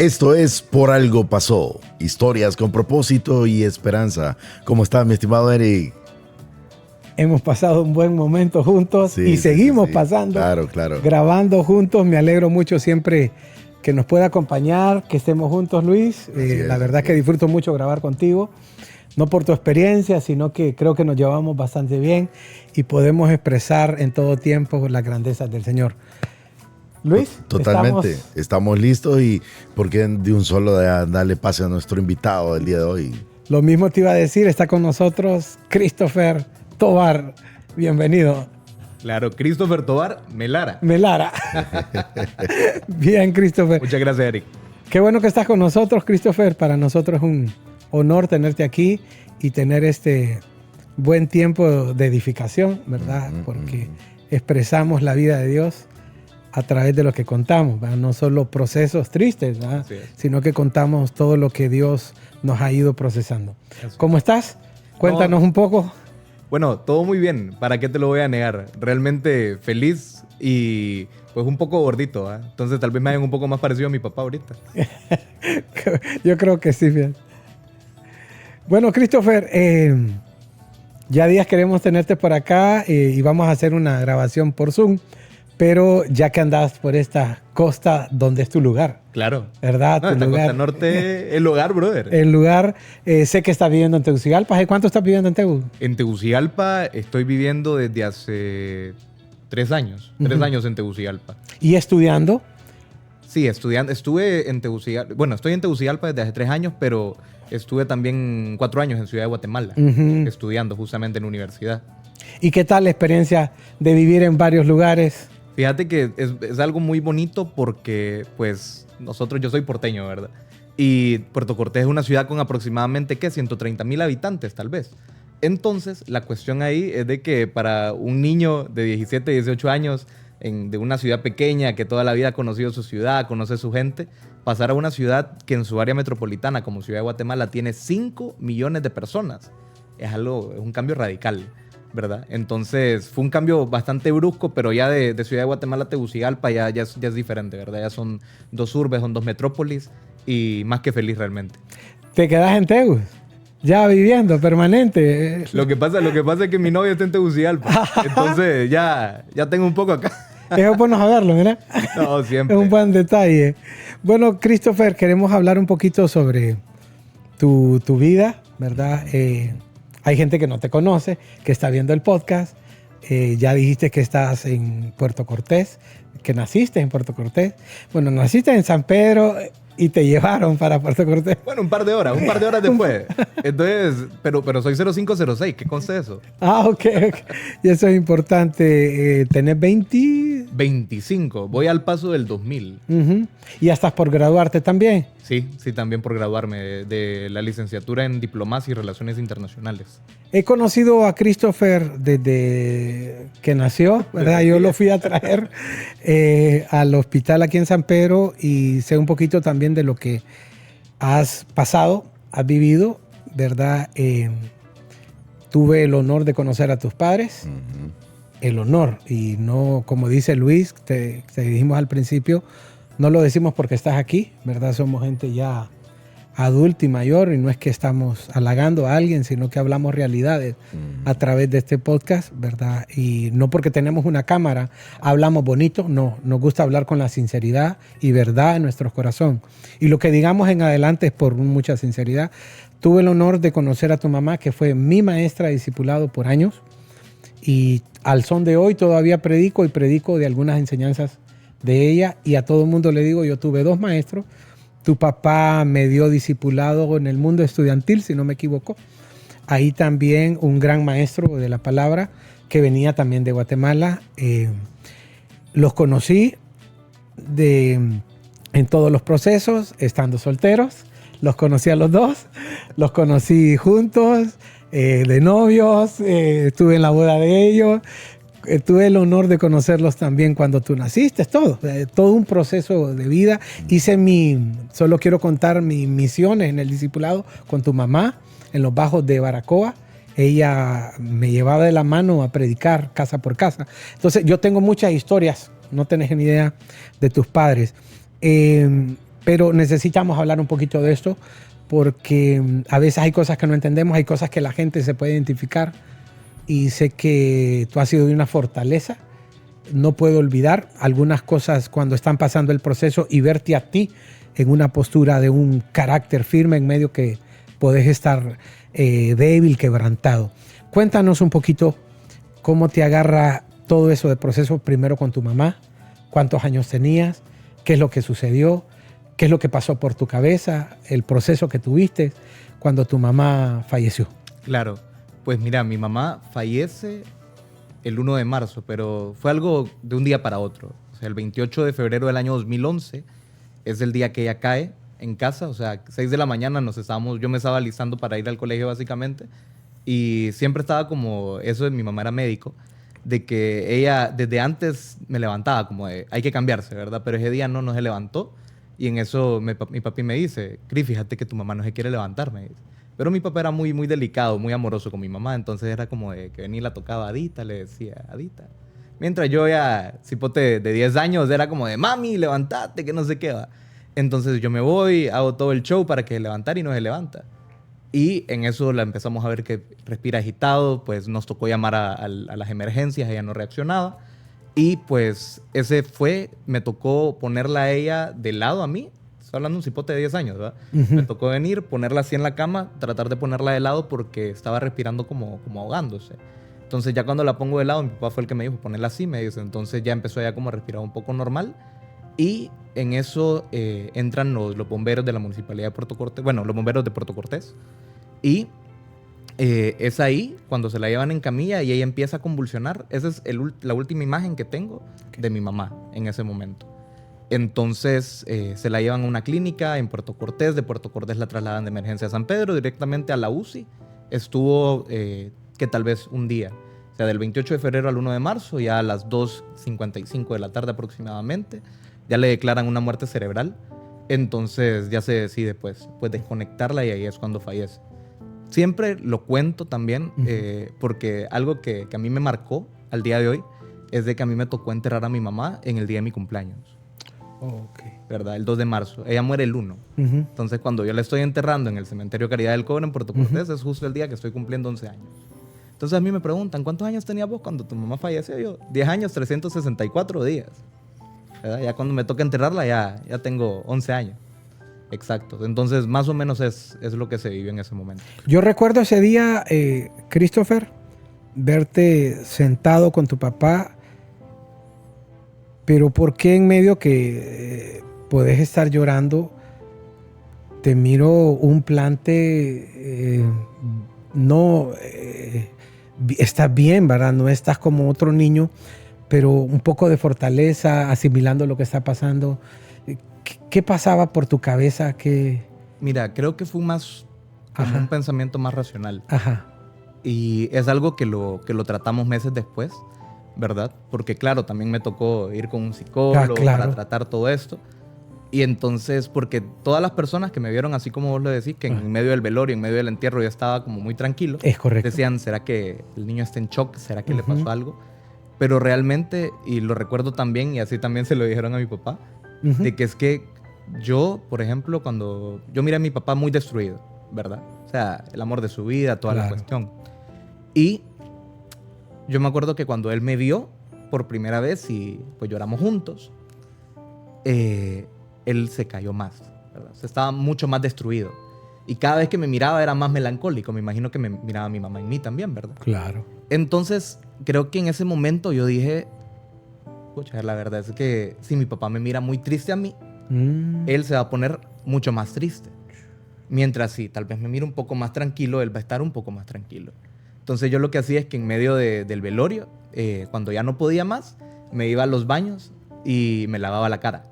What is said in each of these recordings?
Esto es Por Algo Pasó, historias con propósito y esperanza. ¿Cómo está, mi estimado Eric? Hemos pasado un buen momento juntos y seguimos pasando. Claro. Grabando juntos. Me alegro mucho siempre que nos pueda acompañar, que estemos juntos, Luis. La verdad que disfruto mucho grabar contigo. No por tu experiencia, sino que creo que nos llevamos bastante bien y podemos expresar en todo tiempo las grandezas del Señor. Luis, totalmente. Estamos listos y por qué de un solo darle pase a nuestro invitado del día de hoy. Lo mismo te iba a decir, está con nosotros Christopher Tovar. Bienvenido. Claro, Christopher Tovar Melara. Bien, Christopher. Muchas gracias, Eric. Qué bueno que estás con nosotros, Christopher. Para nosotros es un honor tenerte aquí y tener este buen tiempo de edificación, ¿verdad? Porque expresamos la vida de Dios a través de lo que contamos, ¿verdad? No solo procesos tristes, ¿verdad? Sino que contamos todo lo que Dios nos ha ido procesando. ¿Cómo estás? Cuéntanos un poco. Bueno, todo muy bien. ¿Para qué te lo voy a negar? Realmente feliz y pues un poco gordito, ¿eh? Entonces tal vez me hayan un poco más parecido a mi papá ahorita. Yo creo que sí, bien. Bueno, Christopher, ya días queremos tenerte por acá y vamos a hacer una grabación por Zoom. Pero ya que andas por esta costa, ¿dónde es tu lugar? Claro. ¿Verdad? No, esta costa norte, el lugar, brother. El lugar, sé que estás viviendo en Tegucigalpa. ¿Hace cuánto estás viviendo en Tegucigalpa? En Tegucigalpa estoy viviendo desde hace 3 años. 3 años en Tegucigalpa. ¿Y estudiando? Sí, estudiando. Estuve en Tegucigalpa. Bueno, estoy en Tegucigalpa desde hace 3 años, pero estuve también 4 años en Ciudad de Guatemala, estudiando justamente en la universidad. ¿Y qué tal la experiencia de vivir en varios lugares? Fíjate que es algo muy bonito porque, pues, yo soy porteño, ¿verdad? Y Puerto Cortés es una ciudad con aproximadamente, 130,000 habitantes, tal vez. Entonces, la cuestión ahí es de que para un niño de 17, 18 años, de una ciudad pequeña, que toda la vida ha conocido su ciudad, conoce su gente, pasar a una ciudad que en su área metropolitana, como Ciudad de Guatemala, tiene 5 millones de personas. Es un cambio radical, ¿verdad? Entonces fue un cambio bastante brusco, pero ya de Ciudad de Guatemala a Tegucigalpa ya es diferente, ¿verdad? Ya son 2 urbes, son 2 metrópolis y más que feliz realmente. ¿Te quedas en Tegus? Ya viviendo permanente. Lo que pasa es que mi novia está en Tegucigalpa, entonces ya tengo un poco acá. Es bueno saberlo, ¿verdad? No, siempre. Es un buen detalle. Bueno, Christopher, queremos hablar un poquito sobre tu vida, ¿verdad? Hay gente que no te conoce, que está viendo el podcast. Ya dijiste que estás en Puerto Cortés, que naciste en Puerto Cortés. Bueno, naciste en San Pedro y te llevaron para Puerto Cortés. Bueno, un par de horas después. Entonces, pero soy 0506, ¿qué consta eso? Ok. Y eso es importante. ¿Tenés 20? 25, voy al paso del 2000. ¿Y ya estás por graduarte también? Sí, también por graduarme de la licenciatura en Diplomacia y Relaciones Internacionales. He conocido a Christopher desde que nació, ¿verdad? Yo lo fui a traer al hospital aquí en San Pedro y sé un poquito también de lo que has pasado, has vivido, ¿verdad? Tuve el honor de conocer a tus padres, el honor, y no, como dice Luis, te dijimos al principio, no lo decimos porque estás aquí, ¿verdad? Somos gente ya adulta y mayor y no es que estamos halagando a alguien, sino que hablamos realidades a través de este podcast, ¿verdad? Y no porque tenemos una cámara hablamos bonito, no, nos gusta hablar con la sinceridad y verdad en nuestro corazón. Y lo que digamos en adelante es por mucha sinceridad. Tuve el honor de conocer a tu mamá, que fue mi maestra de discipulado por años, y al son de hoy todavía predico de algunas enseñanzas de ella, y a todo el mundo le digo, yo tuve 2 maestros. Tu papá me dio discipulado en el mundo estudiantil, si no me equivoco. Ahí también un gran maestro de la palabra que venía también de Guatemala. Los conocí en todos los procesos, estando solteros. Los conocí a los 2, los conocí juntos, de novios, estuve en la boda de ellos. Tuve el honor de conocerlos también cuando tú naciste, todo un proceso de vida. Solo quiero contar mis misiones en el discipulado con tu mamá en los bajos de Baracoa. Ella me llevaba de la mano a predicar casa por casa. Entonces yo tengo muchas historias, no tenés ni idea de tus padres. pero necesitamos hablar un poquito de esto porque a veces hay cosas que no entendemos, hay cosas que la gente se puede identificar y sé que tú has sido de una fortaleza. No puedo olvidar algunas cosas cuando están pasando el proceso y verte a ti en una postura de un carácter firme en medio que podés estar débil, quebrantado. Cuéntanos un poquito cómo te agarra todo eso de proceso, primero con tu mamá, cuántos años tenías, qué es lo que sucedió, qué es lo que pasó por tu cabeza, el proceso que tuviste cuando tu mamá falleció. Claro, pues mira, mi mamá fallece el 1 de marzo, pero fue algo de un día para otro. O sea, el 28 de febrero del año 2011 es el día que ella cae en casa. O sea, 6 de la mañana yo me estaba alistando para ir al colegio básicamente. Y siempre estaba como, eso de mi mamá era médico, de que ella desde antes me levantaba como de, hay que cambiarse, ¿verdad? Pero ese día no se levantó. Y en eso mi papi me dice, Cris, fíjate que tu mamá no se quiere levantar, me dice. Pero mi papá era muy, muy delicado, muy amoroso con mi mamá, entonces era como de que venía y la tocaba Adita, le decía, Adita. Mientras yo ya, cipote de 10 años, era como de, mami, levantate, que no sé qué va. Entonces yo me voy, hago todo el show para que se levantara y no se levanta. Y en eso la empezamos a ver que respira agitado, pues nos tocó llamar a las emergencias, ella no reaccionaba. Y pues me tocó ponerla a ella de lado a mí. Estoy hablando de un cipote de 10 años, ¿verdad? Me tocó venir, ponerla así en la cama, tratar de ponerla de lado porque estaba respirando como ahogándose. Entonces ya cuando la pongo de lado, mi papá fue el que me dijo, ponerla así, me dice. Entonces ya empezó ella como a respirar un poco normal. Y en eso entran los bomberos de la Municipalidad de Puerto Cortés, bueno, los bomberos de Puerto Cortés. Y es ahí cuando se la llevan en camilla y ella empieza a convulsionar. Esa es la última imagen que tengo de mi mamá en ese momento. Entonces se la llevan a una clínica en Puerto Cortés. De Puerto Cortés la trasladan de emergencia a San Pedro directamente a la UCI. Estuvo que tal vez un día. O sea, del 28 de febrero al 1 de marzo, ya a las 2:55 de la tarde aproximadamente, ya le declaran una muerte cerebral. Entonces ya se decide pues desconectarla y ahí es cuando fallece. Siempre lo cuento también porque algo que a mí me marcó al día de hoy es de que a mí me tocó enterrar a mi mamá en el día de mi cumpleaños. Okay. ¿Verdad? El 2 de marzo. Ella muere el 1. Entonces, cuando yo la estoy enterrando en el cementerio Caridad del Cobre en Puerto Cortés, es justo el día que estoy cumpliendo 11 años. Entonces, a mí me preguntan, ¿cuántos años tenías vos cuando tu mamá falleció? Yo, 10 años, 364 días. ¿Verdad? Ya cuando me toca enterrarla, ya tengo 11 años. Exacto. Entonces, más o menos es lo que se vivió en ese momento. Yo recuerdo ese día, Christopher, verte sentado con tu papá, pero ¿por qué en medio que podés estar llorando, te miro un plante, estás bien, ¿verdad? No estás como otro niño, pero un poco de fortaleza, asimilando lo que está pasando. ¿Qué pasaba por tu cabeza? Mira, creo que fue más como un pensamiento más racional. Ajá. Y es algo que lo tratamos meses después, ¿verdad? Porque claro, también me tocó ir con un psicólogo para tratar todo esto. Y entonces, porque todas las personas que me vieron, así como vos lo decís, que en medio del velorio, en medio del entierro, yo estaba como muy tranquilo. Es correcto. Decían, ¿será que el niño está en shock? ¿Será que le pasó algo? Pero realmente, y lo recuerdo también, y así también se lo dijeron a mi papá, de que es que yo, por ejemplo, cuando yo miré a mi papá muy destruido, ¿verdad? O sea, el amor de su vida, toda la cuestión. Y yo me acuerdo que cuando él me vio por primera vez y pues lloramos juntos, él se cayó más, ¿verdad? O sea, estaba mucho más destruido. Y cada vez que me miraba era más melancólico. Me imagino que me miraba mi mamá en mí también, ¿verdad? Claro. Entonces, creo que en ese momento yo dije, pucha, la verdad es que si mi papá me mira muy triste a mí, él se va a poner mucho más triste. Mientras si tal vez me mira un poco más tranquilo, él va a estar un poco más tranquilo. Entonces yo lo que hacía es que en medio del velorio, cuando ya no podía más, me iba a los baños y me lavaba la cara.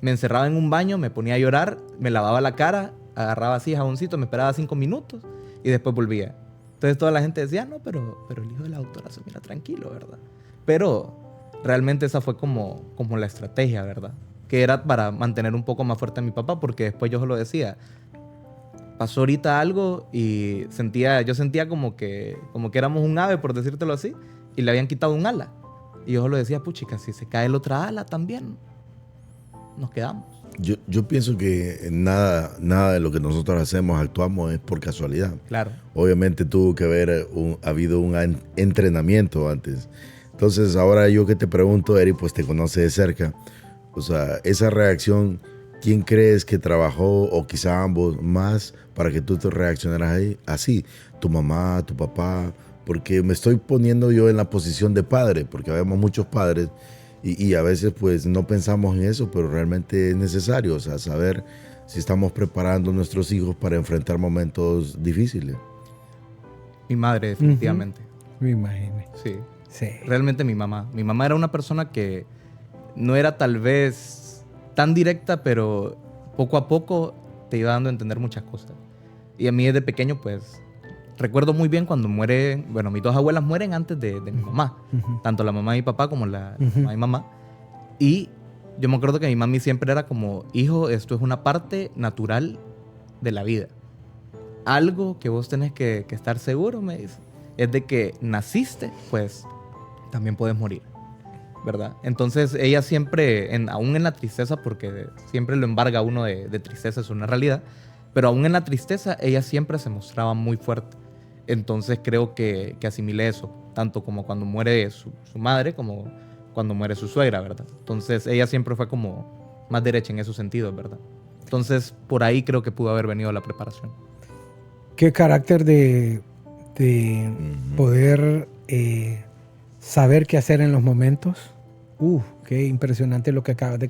Me encerraba en un baño, me ponía a llorar, me lavaba la cara, agarraba así jaboncito, me esperaba 5 minutos y después volvía. Entonces toda la gente decía, no, pero el hijo de la doctora se mira tranquilo, ¿verdad? Pero realmente esa fue como la estrategia, ¿verdad? Que era para mantener un poco más fuerte a mi papá, porque después yo solo decía, pasó ahorita algo y yo sentía como que éramos un ave, por decírtelo así, y le habían quitado un ala. Y yo solo decía, puchica, si se cae la otra ala también, nos quedamos. Yo pienso que nada de lo que nosotros hacemos, actuamos, es por casualidad. Claro. Obviamente tuvo que haber habido un entrenamiento antes. Entonces, ahora yo que te pregunto, Eric, pues te conoce de cerca. O sea, esa reacción, ¿quién crees que trabajó, o quizá ambos más, para que tú te reaccionaras ahí, así? ¿Tu mamá, tu papá? Porque me estoy poniendo yo en la posición de padre, porque vemos muchos padres y a veces pues no pensamos en eso, pero realmente es necesario, o sea, saber si estamos preparando a nuestros hijos para enfrentar momentos difíciles. Mi madre, definitivamente. Me imagino. Sí. Sí. Realmente mi mamá. Mi mamá era una persona que no era tal vez tan directa, pero poco a poco te iba dando a entender muchas cosas. Y a mí desde pequeño, pues, recuerdo muy bien cuando muere, bueno, mis dos abuelas mueren antes de mi mamá. Tanto la mamá de mi papá como la mamá de mi mamá. Y yo me acuerdo que mi mami siempre era como, hijo, esto es una parte natural de la vida. Algo que vos tenés que estar seguro, me dice, es de que naciste, pues también puedes morir, ¿verdad? Entonces ella siempre, aún en la tristeza, porque siempre lo embarga a uno de tristeza, es una realidad, pero aún en la tristeza ella siempre se mostraba muy fuerte. Entonces creo que asimilé eso, tanto como cuando muere su madre, como cuando muere su suegra, ¿verdad? Entonces ella siempre fue como más derecha en esos sentidos, ¿verdad? Entonces por ahí creo que pudo haber venido la preparación. Qué carácter de poder saber qué hacer en los momentos. Qué impresionante lo que acabas de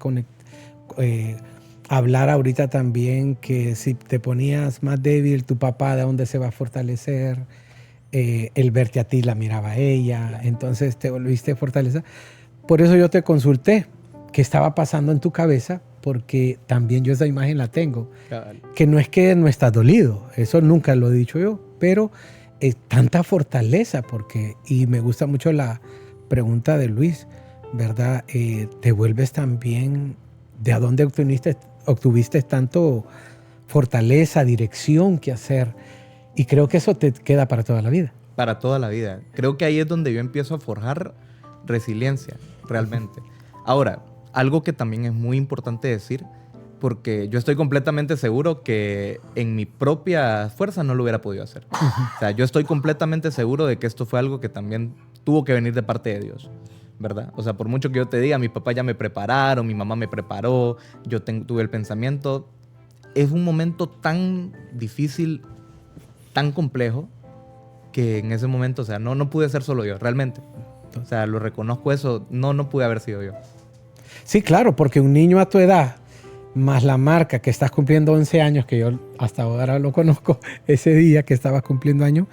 hablar ahorita también, que si te ponías más débil, tu papá de dónde se va a fortalecer, el verte a ti la miraba a ella, entonces te volviste a fortalecer. Por eso yo te consulté qué estaba pasando en tu cabeza, porque también yo esa imagen la tengo. Cabal. Que no es que no estás dolido, eso nunca lo he dicho yo, pero tanta fortaleza, y me gusta mucho la pregunta de Luis, ¿verdad? Te vuelves también, ¿de a dónde obtuviste tanto fortaleza, dirección que hacer? Y creo que eso te queda para toda la vida. Para toda la vida. Creo que ahí es donde yo empiezo a forjar resiliencia, realmente. Ahora, algo que también es muy importante decir, porque yo estoy completamente seguro que en mi propia fuerza no lo hubiera podido hacer. O sea, yo estoy completamente seguro de que esto fue algo que también tuvo que venir de parte de Dios, ¿verdad? O sea, por mucho que yo te diga, mi papá ya me prepararon, mi mamá me preparó, yo tuve el pensamiento. Es un momento tan difícil, tan complejo, que en ese momento, o sea, no pude ser solo yo, realmente. O sea, lo reconozco eso, no pude haber sido yo. Sí, claro, porque un niño a tu edad, más la marca que estás cumpliendo 11 años, que yo hasta ahora lo conozco, ese día que estabas cumpliendo años,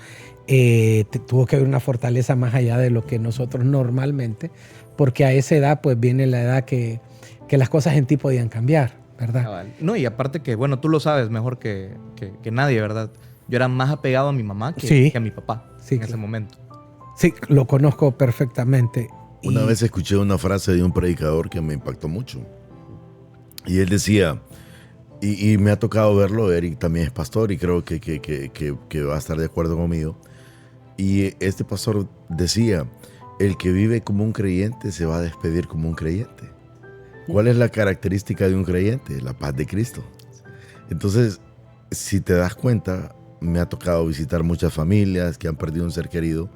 tuvo que haber una fortaleza más allá de lo que nosotros normalmente, porque a esa edad pues viene la edad que las cosas en ti podían cambiar, ¿verdad? No, y aparte que, bueno, tú lo sabes mejor que nadie, ¿verdad? Yo era más apegado a mi mamá que a mi papá en ese momento. Sí, lo conozco perfectamente. Una vez escuché una frase de un predicador que me impactó mucho. Y él decía, y me ha tocado verlo, Eric también es pastor y creo que va a estar de acuerdo conmigo. Y este pastor decía, el que vive como un creyente se va a despedir como un creyente. ¿Cuál es la característica de un creyente? La paz de Cristo. Entonces, si te das cuenta, me ha tocado visitar muchas familias que han perdido un ser querido.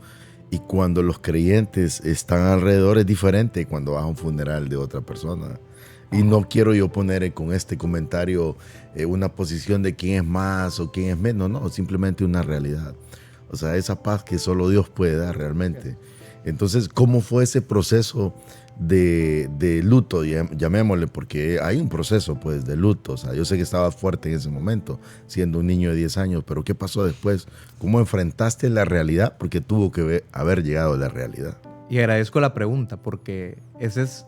Y cuando los creyentes están alrededor es diferente cuando vas a un funeral de otra persona. Y no quiero yo poner con este comentario una posición de quién es más o quién es menos, no, simplemente una realidad. O sea, esa paz que solo Dios puede dar realmente. Entonces, ¿cómo fue ese proceso de luto? Llamémosle, porque hay un proceso pues de luto. O sea, yo sé que estabas fuerte en ese momento, siendo un niño de 10 años, pero ¿qué pasó después? ¿Cómo enfrentaste la realidad? Porque tuvo que haber llegado a la realidad. Y agradezco la pregunta, porque ese es...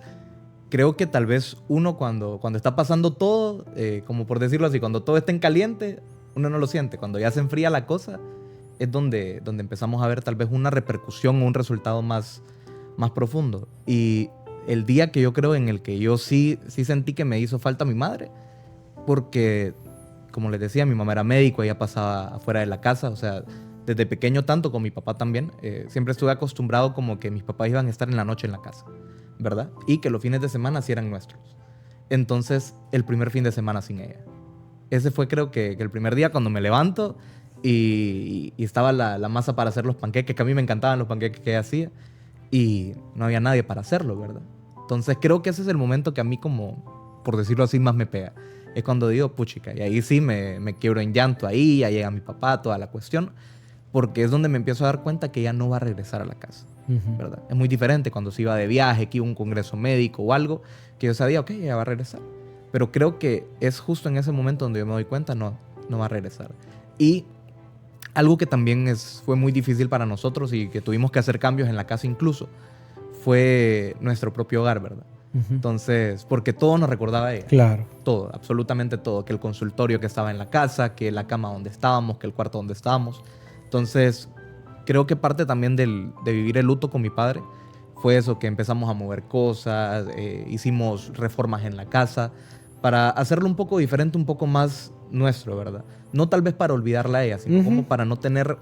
Creo que tal vez uno cuando está pasando todo, como por decirlo así, cuando todo está en caliente, uno no lo siente. Cuando ya se enfría la cosa, es donde empezamos a ver tal vez una repercusión o un resultado más profundo. Y el día que yo creo en el que yo sí sentí que me hizo falta mi madre, porque, como les decía, mi mamá era médico, ella pasaba afuera de la casa, o sea, desde pequeño tanto con mi papá también, siempre estuve acostumbrado como que mis papás iban a estar en la noche en la casa, ¿verdad? Y que los fines de semana sí eran nuestros. Entonces, el primer fin de semana sin ella. Ese fue, creo que el primer día cuando me levanto y estaba la masa para hacer los panqueques, que a mí me encantaban los panqueques que ella hacía, y no había nadie para hacerlo, ¿verdad? Entonces, creo que ese es el momento que a mí, como, por decirlo así, más me pega. Es cuando digo, puchica, y ahí sí me quiebro en llanto, ahí ya llega mi papá, toda la cuestión, porque es donde me empiezo a dar cuenta que ella no va a regresar a la casa, ¿verdad? Es muy diferente cuando se iba de viaje, que iba a un congreso médico o algo, que yo sabía, ok, ella va a regresar. Pero creo que es justo en ese momento donde yo me doy cuenta, no va a regresar. Y algo que también fue muy difícil para nosotros y que tuvimos que hacer cambios en la casa incluso, fue nuestro propio hogar, ¿verdad? Entonces, porque todo nos recordaba a ella. Claro. Todo, absolutamente todo. Que el consultorio que estaba en la casa, que la cama donde estábamos, que el cuarto donde estábamos. Entonces, creo que parte también de vivir el luto con mi padre fue eso, que empezamos a mover cosas, hicimos reformas en la casa para hacerlo un poco diferente, un poco más nuestro, ¿verdad? No tal vez para olvidarla a ella, sino como para no tener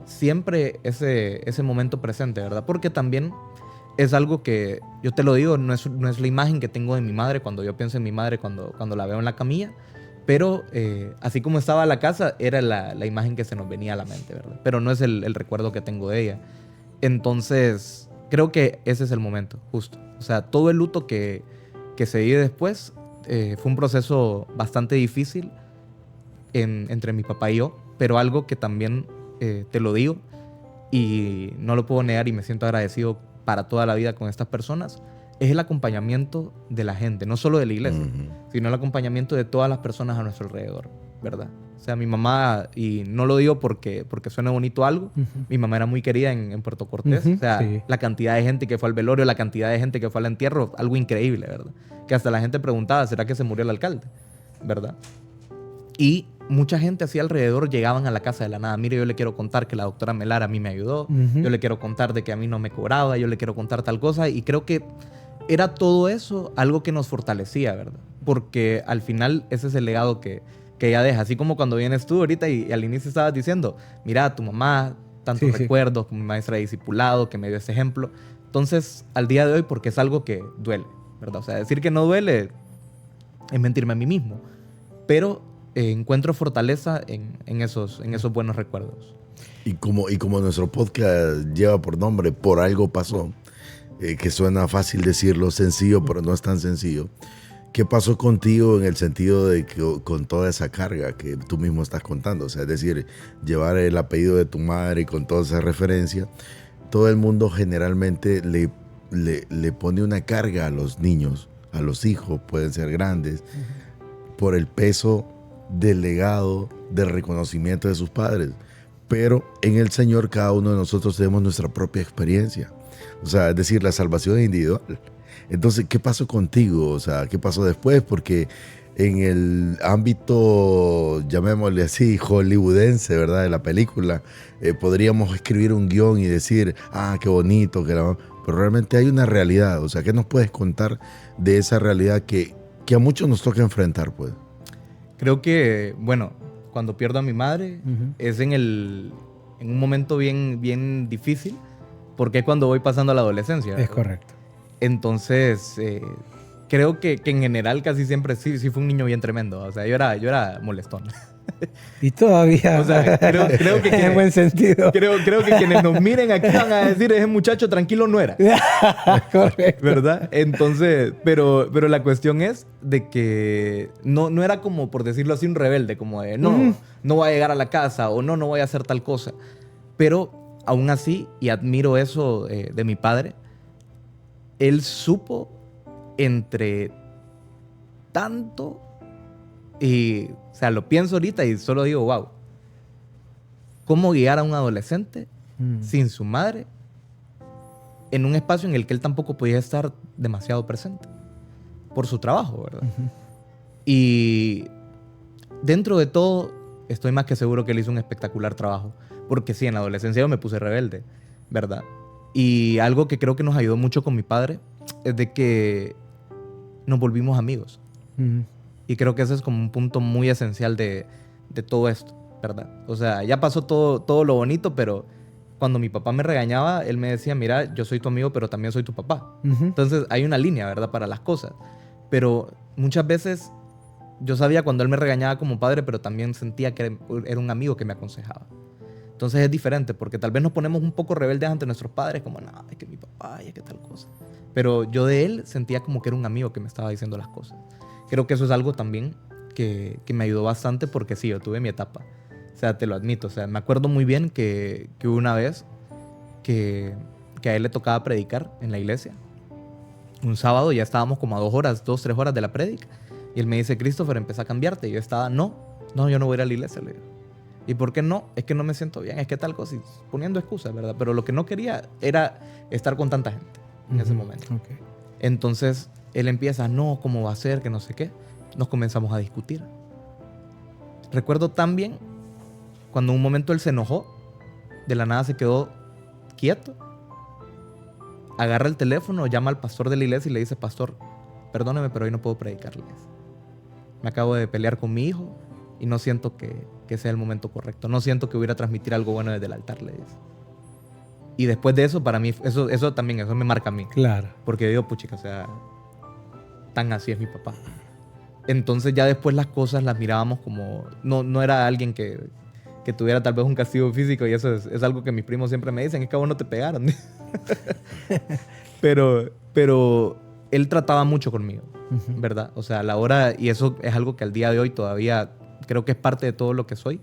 siempre ese momento presente, ¿verdad? Porque también es algo que, yo te lo digo, no es la imagen que tengo de mi madre cuando yo pienso en mi madre, cuando la veo en la camilla, pero así como estaba la casa, era la imagen que se nos venía a la mente, ¿verdad? Pero no es el recuerdo que tengo de ella. Entonces, creo que ese es el momento, justo. O sea, todo el luto que se vive después fue un proceso bastante difícil entre mi papá y yo, pero algo que también te lo digo y no lo puedo negar y me siento agradecido para toda la vida con estas personas, es el acompañamiento de la gente, no solo de la iglesia, sino el acompañamiento de todas las personas a nuestro alrededor, ¿verdad? O sea, mi mamá, y no lo digo porque suene bonito algo, mi mamá era muy querida en Puerto Cortés, o sea, sí. la cantidad de gente que fue al velorio, la cantidad de gente que fue al entierro, algo increíble, ¿verdad? Que hasta la gente preguntaba, ¿será que se murió el alcalde? ¿Verdad? Y mucha gente así alrededor llegaban a la casa de la nada. Mire, yo le quiero contar que la doctora Melar a mí me ayudó. Yo le quiero contar de que a mí no me cobraba. Yo le quiero contar tal cosa. Y creo que era todo eso algo que nos fortalecía, ¿verdad? Porque al final ese es el legado que ella deja. Así como cuando vienes tú ahorita y al inicio estabas diciendo, mira, tu mamá, tantos recuerdos, como mi maestra de discipulado, que me dio ese ejemplo. Entonces, al día de hoy, porque es algo que duele, ¿verdad? O sea, decir que no duele es mentirme a mí mismo. Pero encuentro fortaleza en esos buenos recuerdos. Y como nuestro podcast lleva por nombre Por Algo Pasó, que suena fácil decirlo, sencillo, pero no es tan sencillo. ¿Qué pasó contigo en el sentido de que con toda esa carga que tú mismo estás contando? O sea, es decir, llevar el apellido de tu madre y con toda esa referencia, todo el mundo generalmente le pone una carga a los niños, a los hijos, pueden ser grandes, por el peso del legado, del reconocimiento de sus padres. Pero en el Señor cada uno de nosotros tenemos nuestra propia experiencia. O sea, es decir, la salvación es individual. Entonces, ¿qué pasó contigo? O sea, ¿qué pasó después? Porque en el ámbito, llamémosle así, hollywoodense, ¿verdad? De la película, podríamos escribir un guión y decir, qué bonito, pero realmente hay una realidad. O sea, ¿qué nos puedes contar de esa realidad que a muchos nos toca enfrentar, pues? Creo que, bueno, cuando pierdo a mi madre es en un momento bien, bien difícil, porque es cuando voy pasando a la adolescencia, ¿verdad? Es correcto. Entonces, creo que en general casi siempre sí fue un niño bien tremendo. O sea, yo era molestón. Y todavía, o sea, creo que en buen sentido. Creo que quienes nos miren aquí van a decir, ese muchacho tranquilo no era. Correcto. ¿Verdad? Entonces, pero la cuestión es de que no era como, por decirlo así, un rebelde, como de, no voy a llegar a la casa o no voy a hacer tal cosa. Pero aún así, y admiro eso de mi padre, él supo entre tanto y, o sea, lo pienso ahorita y solo digo, wow, ¿cómo guiar a un adolescente sin su madre en un espacio en el que él tampoco podía estar demasiado presente por su trabajo, ¿verdad? Y dentro de todo, estoy más que seguro que él hizo un espectacular trabajo, porque sí, en la adolescencia yo me puse rebelde, ¿verdad? Y algo que creo que nos ayudó mucho con mi padre es de que nos volvimos amigos. Y creo que ese es como un punto muy esencial de todo esto, ¿verdad? O sea, ya pasó todo lo bonito, pero cuando mi papá me regañaba, él me decía, mira, yo soy tu amigo, pero también soy tu papá. Entonces hay una línea, ¿verdad? Para las cosas. Pero muchas veces yo sabía cuando él me regañaba como padre, pero también sentía que era un amigo que me aconsejaba. Entonces es diferente, porque tal vez nos ponemos un poco rebeldes ante nuestros padres, como, no, es que mi papá, y es que tal cosa. Pero yo de él sentía como que era un amigo que me estaba diciendo las cosas. Creo que eso es algo también que me ayudó bastante, porque sí, yo tuve mi etapa. O sea, te lo admito. O sea, me acuerdo muy bien que hubo una vez que a él le tocaba predicar en la iglesia. Un sábado ya estábamos como a 2, 3 horas de la prédica. Y él me dice, Christopher, empieza a cambiarte. Y yo estaba, no, yo no voy a ir a la iglesia, le digo. ¿Y por qué no? Es que no me siento bien, es que tal cosa, y poniendo excusas, ¿verdad? Pero lo que no quería era estar con tanta gente en ese momento. Okay. Entonces, él empieza, no, ¿cómo va a ser? Que no sé qué. Nos comenzamos a discutir. Recuerdo tan bien cuando en un momento él se enojó, de la nada se quedó quieto, agarra el teléfono, llama al pastor de la iglesia y le dice, pastor, perdóneme, pero hoy no puedo predicarles. Me acabo de pelear con mi hijo y no siento que sea el momento correcto. No siento que hubiera transmitir algo bueno desde el altar, le dice. Y después de eso, para mí, eso también, eso me marca a mí. Claro. Porque digo, puchica, o sea, tan así es mi papá. Entonces ya después las cosas las mirábamos como... No era alguien que tuviera tal vez un castigo físico, y eso es algo que mis primos siempre me dicen, es que a vos no te pegaron. pero él trataba mucho conmigo, ¿verdad? O sea, a la hora, y eso es algo que al día de hoy todavía creo que es parte de todo lo que soy,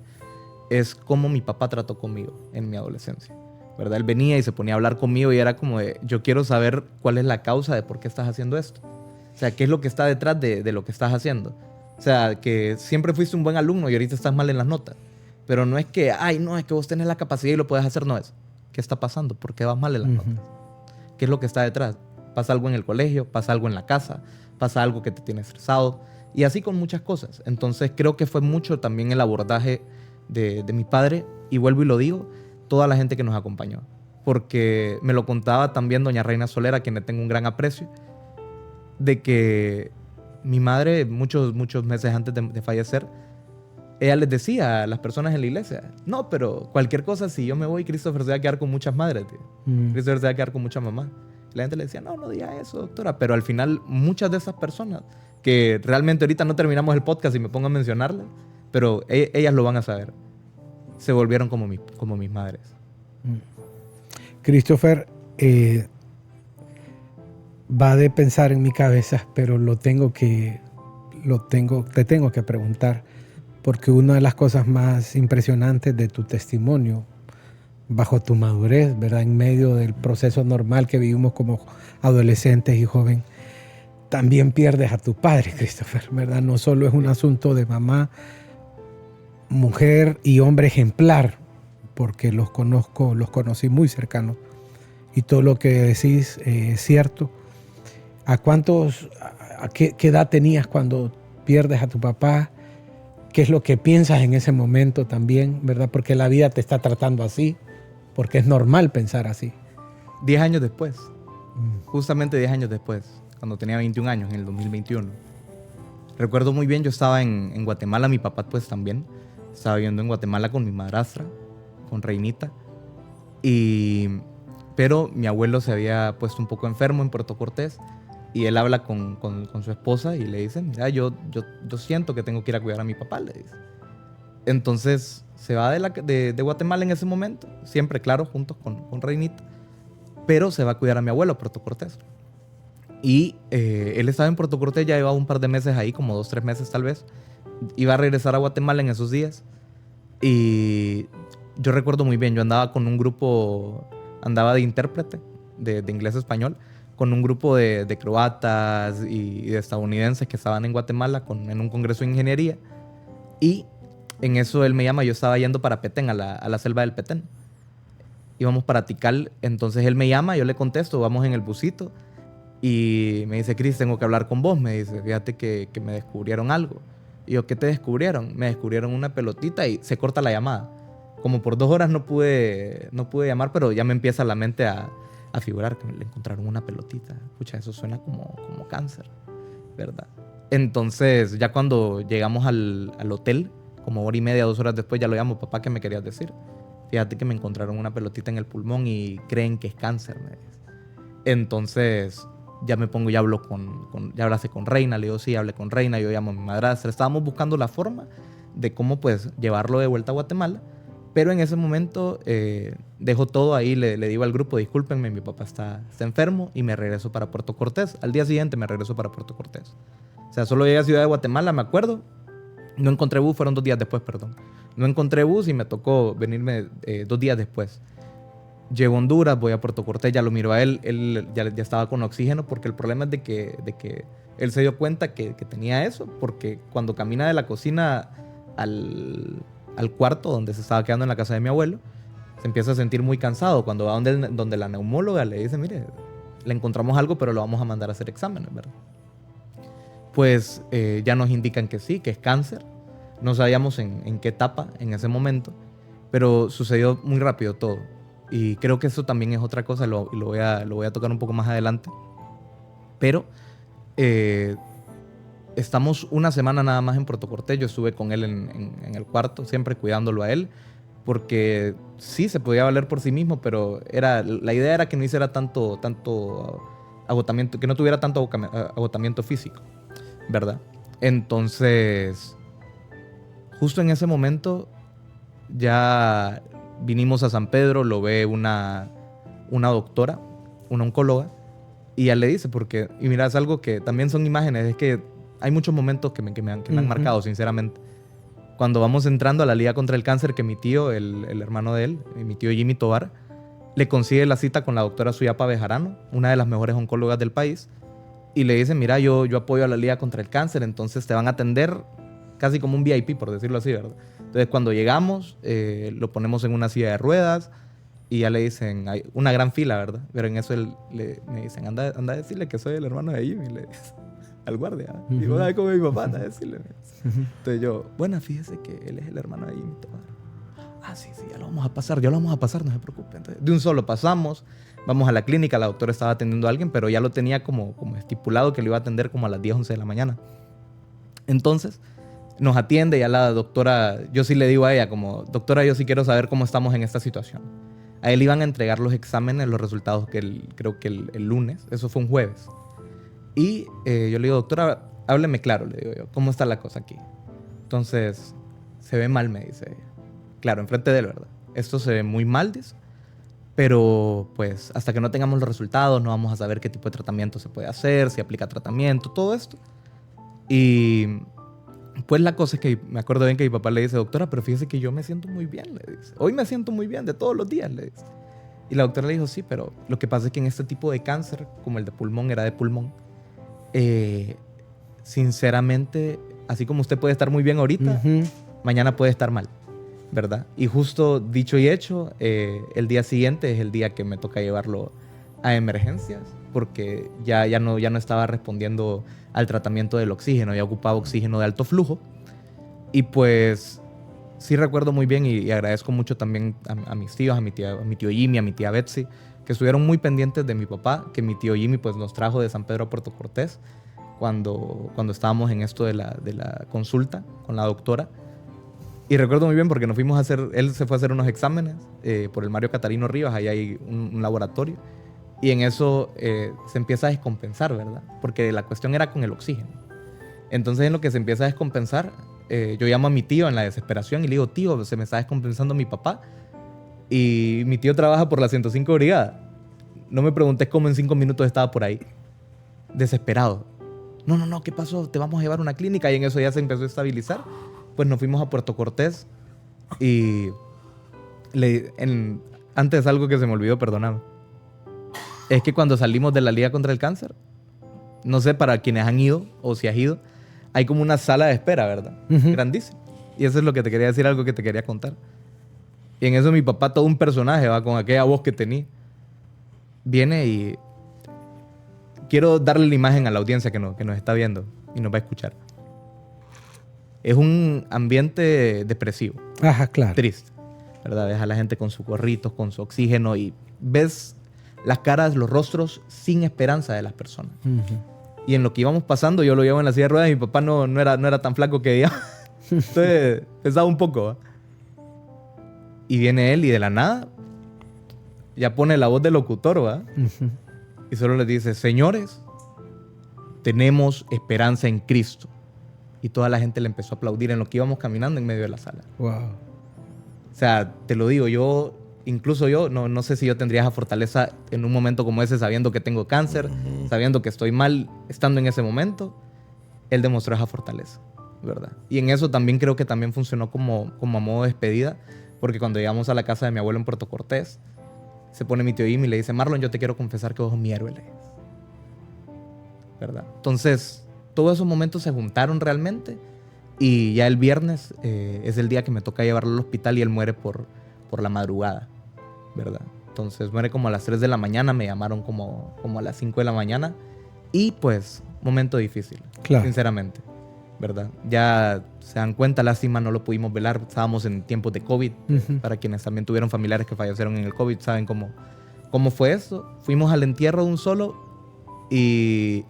es cómo mi papá trató conmigo en mi adolescencia, ¿verdad? Él venía y se ponía a hablar conmigo y era como de, yo quiero saber cuál es la causa de por qué estás haciendo esto. O sea, qué es lo que está detrás de lo que estás haciendo. O sea, que siempre fuiste un buen alumno y ahorita estás mal en las notas. Pero no es que, ay, no, es que vos tenés la capacidad y lo puedes hacer, no es. ¿Qué está pasando? ¿Por qué vas mal en las notas? ¿Qué es lo que está detrás? ¿Pasa algo en el colegio? ¿Pasa algo en la casa? ¿Pasa algo que te tiene estresado? Y así con muchas cosas. Entonces creo que fue mucho también el abordaje de mi padre, y vuelvo y lo digo, toda la gente que nos acompañó. Porque me lo contaba también doña Reina Solera, a quien le tengo un gran aprecio, de que mi madre, muchos meses antes de fallecer, ella les decía a las personas en la iglesia, no, pero cualquier cosa, si yo me voy, Christopher se va a quedar con muchas madres, tío. Christopher se va a quedar con muchas mamás. La gente le decía, no diga eso, doctora. Pero al final, muchas de esas personas, que realmente ahorita no terminamos el podcast y me pongo a mencionarlas, pero ellas lo van a saber, se volvieron como mis madres. Christopher, va de pensar en mi cabeza, pero te tengo que preguntar, porque una de las cosas más impresionantes de tu testimonio, bajo tu madurez, ¿verdad? En medio del proceso normal que vivimos como adolescentes y jóvenes, también pierdes a tu padre, Christopher, ¿verdad? No solo es un asunto de mamá, mujer y hombre ejemplar, porque los conocí muy cercanos, y todo lo que decís es cierto. ¿A qué edad tenías cuando pierdes a tu papá? ¿Qué es lo que piensas en ese momento también, verdad? Porque la vida te está tratando así, porque es normal pensar así. 10 años después, justamente 10 años después, cuando tenía 21 años, en el 2021. Recuerdo muy bien, yo estaba en Guatemala, mi papá pues también. Estaba viviendo en Guatemala con mi madrastra, con Reinita. Pero mi abuelo se había puesto un poco enfermo en Puerto Cortés, y él habla con su esposa y le dice, mira, yo siento que tengo que ir a cuidar a mi papá, le dice. Entonces se va de Guatemala en ese momento, siempre, claro, juntos con Reinita, pero se va a cuidar a mi abuelo a Puerto Cortés. Y él estaba en Puerto Cortés, ya llevaba un par de meses ahí, como 2, 3 meses tal vez. Iba a regresar a Guatemala en esos días. Y yo recuerdo muy bien, yo andaba con un grupo, andaba de intérprete de inglés-español, con un grupo de croatas y de estadounidenses que estaban en Guatemala en un congreso de ingeniería. Y en eso él me llama, yo estaba yendo para Petén, a la selva del Petén. Íbamos para Tikal, entonces él me llama, yo le contesto, vamos en el busito. Y me dice, Chris, tengo que hablar con vos. Me dice, fíjate que me descubrieron algo. Y yo, ¿qué te descubrieron? Me descubrieron una pelotita, y se corta la llamada. Como por 2 horas no pude llamar, pero ya me empieza la mente a figurar que le encontraron una pelotita. Escucha, eso suena como cáncer, ¿verdad? Entonces, ya cuando llegamos al hotel, como 1:30, 2 horas después, ya lo llamo, papá, ¿qué me querías decir? Fíjate que me encontraron una pelotita en el pulmón y creen que es cáncer, me dice. Entonces, ya me pongo, ya hablo ya hablaste con Reina. Le digo, sí, hablé con Reina, yo llamo a mi madrastra. Estábamos buscando la forma de cómo pues llevarlo de vuelta a Guatemala. Pero en ese momento dejo todo ahí, le digo al grupo, discúlpenme, mi papá está enfermo y me regreso para Puerto Cortés. Al día siguiente me regreso para Puerto Cortés. O sea, solo llegué a Ciudad de Guatemala, me acuerdo. No encontré bus, fueron 2 días después, perdón. No encontré bus y me tocó venirme 2 días después. Llego a Honduras, voy a Puerto Cortés, ya lo miro a él. Él ya estaba con oxígeno porque el problema es de que él se dio cuenta que tenía eso porque cuando camina de la cocina al cuarto donde se estaba quedando en la casa de mi abuelo, se empieza a sentir muy cansado. Cuando va donde la neumóloga le dice, mire, le encontramos algo, pero lo vamos a mandar a hacer exámenes, ¿verdad? Pues ya nos indican que sí, que es cáncer. No sabíamos en qué etapa en ese momento, pero sucedió muy rápido todo. Y creo que eso también es otra cosa, lo voy a tocar un poco más adelante. Pero estamos una semana nada más en Puerto Cortés. Yo estuve con él en el cuarto, siempre cuidándolo a él, porque sí se podía valer por sí mismo, pero la idea era que no hiciera tanto agotamiento, que no tuviera tanto agotamiento físico, ¿verdad? Entonces, justo en ese momento ya vinimos a San Pedro, lo ve una doctora, una oncóloga, y ya le dice, y mira, es algo que también son imágenes, es que hay muchos momentos que me han marcado, sinceramente. Cuando vamos entrando a la Liga contra el Cáncer, que mi tío, el hermano de él, mi tío Jimmy Tobar, le consigue la cita con la doctora Suyapa Bejarano, una de las mejores oncólogas del país, y le dice, mira, yo apoyo a la Liga contra el Cáncer, entonces te van a atender casi como un VIP, por decirlo así, ¿verdad? Entonces, cuando llegamos, lo ponemos en una silla de ruedas y ya le dicen, hay una gran fila, ¿verdad? Pero en eso me dicen, anda a decirle que soy el hermano de Jimmy, le dice al guardia. Y digo, ay, como mi papá, anda a decirle. Entonces yo, bueno, fíjese que él es el hermano de Jimmy. Ah, sí, ya lo vamos a pasar, no se preocupe. Entonces, de un solo pasamos, vamos a la clínica, la doctora estaba atendiendo a alguien, pero ya lo tenía como estipulado que lo iba a atender como a las 10, 11 de la mañana. Entonces, nos atiende, ya la doctora, yo sí le digo a ella como, doctora, yo sí quiero saber cómo estamos en esta situación. A él iban a entregar los exámenes, los resultados creo que el lunes, eso fue un jueves. Y yo le digo, doctora, hábleme claro, le digo yo, ¿cómo está la cosa aquí? Entonces, se ve mal, me dice ella. Claro, enfrente de él, ¿verdad? Esto se ve muy mal, dice, pero pues hasta que no tengamos los resultados no vamos a saber qué tipo de tratamiento se puede hacer, si aplica tratamiento, todo esto. Y pues la cosa es que me acuerdo bien que mi papá le dice, doctora, pero fíjese que yo me siento muy bien, le dice. Hoy me siento muy bien, de todos los días, le dice. Y la doctora le dijo, sí, pero lo que pasa es que en este tipo de cáncer, como el de pulmón, era de pulmón, sinceramente, así como usted puede estar muy bien ahorita, mañana puede estar mal, ¿verdad? Y justo dicho y hecho, el día siguiente es el día que me toca llevarlo a emergencias, porque ya no estaba respondiendo al tratamiento del oxígeno, ya ocupaba oxígeno de alto flujo. Y pues sí recuerdo muy bien y agradezco mucho también a mis tíos, a mi tío Jimmy, a mi tía Betsy, que estuvieron muy pendientes de mi papá, que mi tío Jimmy pues nos trajo de San Pedro a Puerto Cortés cuando estábamos en esto de la consulta con la doctora. Y recuerdo muy bien porque él se fue a hacer unos exámenes por el Mario Catarino Rivas, ahí hay un laboratorio. Y en eso se empieza a descompensar, ¿verdad? Porque la cuestión era con el oxígeno. Entonces, en lo que se empieza a descompensar, yo llamo a mi tío en la desesperación y le digo, tío, se me está descompensando mi papá. Y mi tío trabaja por la 105 Brigada. No me preguntes cómo en 5 minutos estaba por ahí. Desesperado. No, ¿qué pasó? Te vamos a llevar a una clínica. Y en eso ya se empezó a estabilizar. Pues nos fuimos a Puerto Cortés. Y antes algo que se me olvidó, perdóname. Es que cuando salimos de la Liga contra el Cáncer, no sé para quienes han ido o si has ido, hay como una sala de espera, ¿verdad? Grandísima. Y eso es lo que te quería decir, algo que te quería contar. Y en eso mi papá, todo un personaje, va con aquella voz que tenía, viene y quiero darle la imagen a la audiencia que nos está viendo y nos va a escuchar. Es un ambiente depresivo. Ajá, claro. Triste, ¿verdad? Ves a la gente con sus gorritos, con su oxígeno y ves las caras, los rostros sin esperanza de las personas. Y en lo que íbamos pasando, yo lo llevo en la silla de ruedas y mi papá no era tan flaco que digamos. Entonces pesaba un poco, ¿va? Y viene él y de la nada ya pone la voz del locutor, ¿va? Y solo les dice, señores, tenemos esperanza en Cristo. Y toda la gente le empezó a aplaudir en lo que íbamos caminando en medio de la sala. Wow. O sea, te lo digo, incluso yo, no sé si yo tendría esa fortaleza en un momento como ese, sabiendo que tengo cáncer, sabiendo que estoy mal, estando en ese momento. Él demostró esa fortaleza, ¿verdad? Y en eso también creo que también funcionó como a modo de despedida, porque cuando llegamos a la casa de mi abuelo en Puerto Cortés, se pone mi tío Jimmy y le dice, Marlon, yo te quiero confesar que vos sos mi héroe, le dice. ¿Verdad? Entonces, todos esos momentos se juntaron realmente y ya el viernes es el día que me toca llevarlo al hospital y él muere por la madrugada, ¿verdad? Entonces muere como a las 3 de la mañana, me llamaron como a las 5 de la mañana y pues momento difícil, Claro. sinceramente, ¿verdad? Ya se dan cuenta, lástima, no lo pudimos velar, estábamos en tiempos de COVID, Ujú. para quienes también tuvieron familiares que fallecieron en el COVID, saben cómo fue eso. Fuimos al entierro de un solo y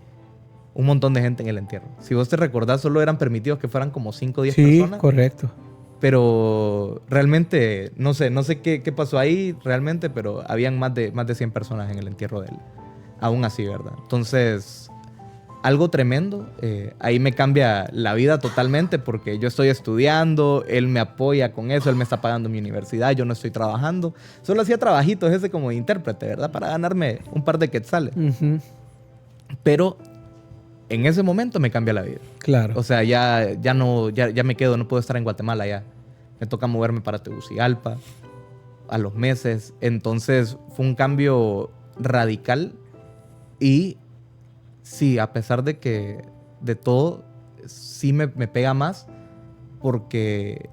un montón de gente en el entierro. Si vos te recordás, solo eran permitidos que fueran como 5 o 10 Sí, personas. correcto. Pero realmente, no sé qué pasó ahí realmente, pero habían más de 100 personas en el entierro de él. Aún así, ¿verdad? Entonces, algo tremendo. Ahí me cambia la vida totalmente porque yo estoy estudiando, él me apoya con eso, él me está pagando mi universidad, yo no estoy trabajando. Solo hacía trabajitos ese como de intérprete, ¿verdad? Para ganarme un par de quetzales. Ujú. Pero en ese momento me cambia la vida. Claro. O sea, ya me quedo, no puedo estar en Guatemala ya. Me toca moverme para Tegucigalpa a los meses. Entonces fue un cambio radical y sí, a pesar de todo, sí me pega más porque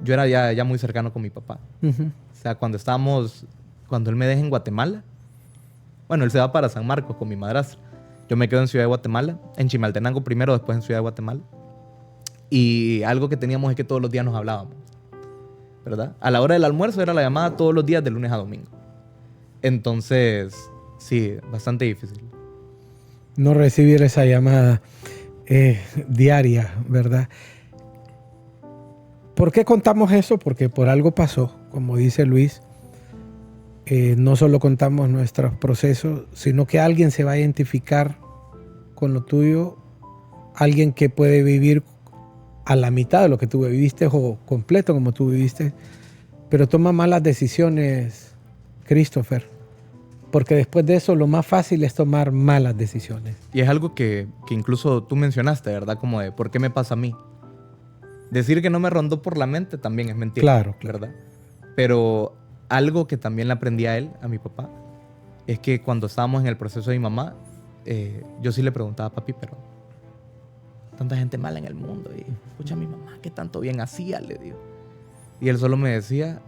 yo era ya muy cercano con mi papá. Ujú. O sea, cuando él me deja en Guatemala, bueno, él se va para San Marcos con mi madrastra. Yo me quedo en Ciudad de Guatemala, en Chimaltenango primero, después en Ciudad de Guatemala. Y algo que teníamos es que todos los días nos hablábamos, ¿verdad? A la hora del almuerzo era la llamada todos los días de lunes a domingo. Entonces, sí, bastante difícil. No recibir esa llamada diaria, ¿verdad? ¿Por qué contamos eso? Porque por algo pasó, como dice Luis. No solo contamos nuestros procesos, sino que alguien se va a identificar con lo tuyo, alguien que puede vivir a la mitad de lo que tú viviste o completo como tú viviste, pero toma malas decisiones, Christopher, porque después de eso lo más fácil es tomar malas decisiones. Y es algo que incluso tú mencionaste, ¿verdad? Como de, ¿por qué me pasa a mí? Decir que no me rondó por la mente también es mentira, Claro. ¿verdad? Pero algo que también le aprendí a él, a mi papá, es que cuando estábamos en el proceso de mi mamá, yo sí le preguntaba a papi, pero tanta gente mala en el mundo. Y escucha a mi mamá, ¿qué tanto bien hacía? Le digo. Y él solo me decía,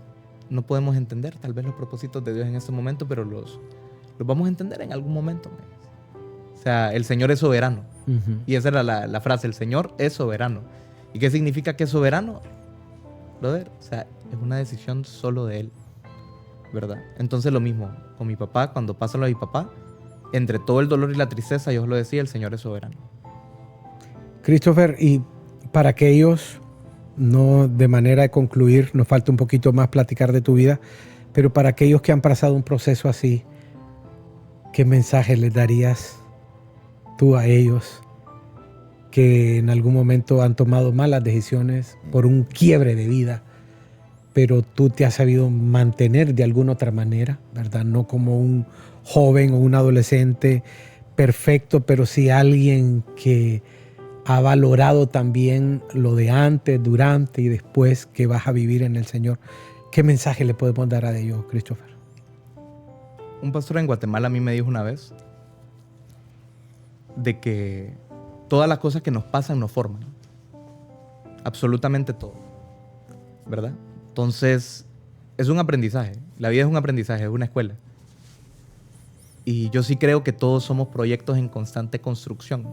no podemos entender tal vez los propósitos de Dios en este momento, pero los vamos a entender en algún momento. Me dice. O sea, el Señor es soberano. Uh-huh. Y esa era la frase, el Señor es soberano. ¿Y qué significa que es soberano? Brother, o sea, es una decisión solo de Él, ¿verdad? Entonces lo mismo con mi papá, cuando pasa lo de mi papá, entre todo el dolor y la tristeza, yo os lo decía, el Señor es soberano. Christopher, y para aquellos, no de manera de concluir, nos falta un poquito más platicar de tu vida, pero para aquellos que han pasado un proceso así, ¿qué mensaje les darías tú a ellos que en algún momento han tomado malas decisiones por un quiebre de vida, pero tú te has sabido mantener de alguna otra manera, ¿verdad? No como un joven o un adolescente perfecto, pero sí alguien que ha valorado también lo de antes, durante y después que vas a vivir en el Señor. ¿Qué mensaje le podemos dar a ellos, Christopher? Un pastor en Guatemala a mí me dijo una vez de que todas las cosas que nos pasan nos forman. Absolutamente todo. ¿Verdad? Entonces, es un aprendizaje. La vida es un aprendizaje, es una escuela. Y yo sí creo que todos somos proyectos en constante construcción,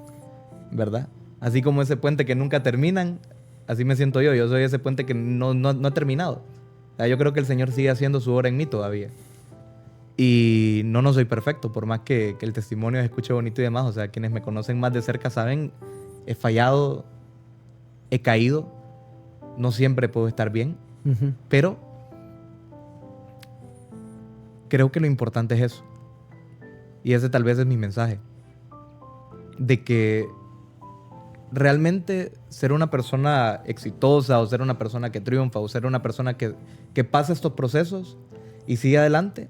¿verdad? Así como ese puente que nunca terminan, así me siento yo. Yo soy ese puente que no ha terminado. O sea, yo creo que el Señor sigue haciendo su obra en mí todavía. Y no soy perfecto, por más que el testimonio se escuche bonito y demás. O sea, quienes me conocen más de cerca saben, he fallado, he caído, no siempre puedo estar bien, Uh-huh. pero creo que lo importante es eso. Y ese tal vez es mi mensaje. de que realmente ser una persona exitosa o ser una persona que triunfa o ser una persona que pasa estos procesos y sigue adelante,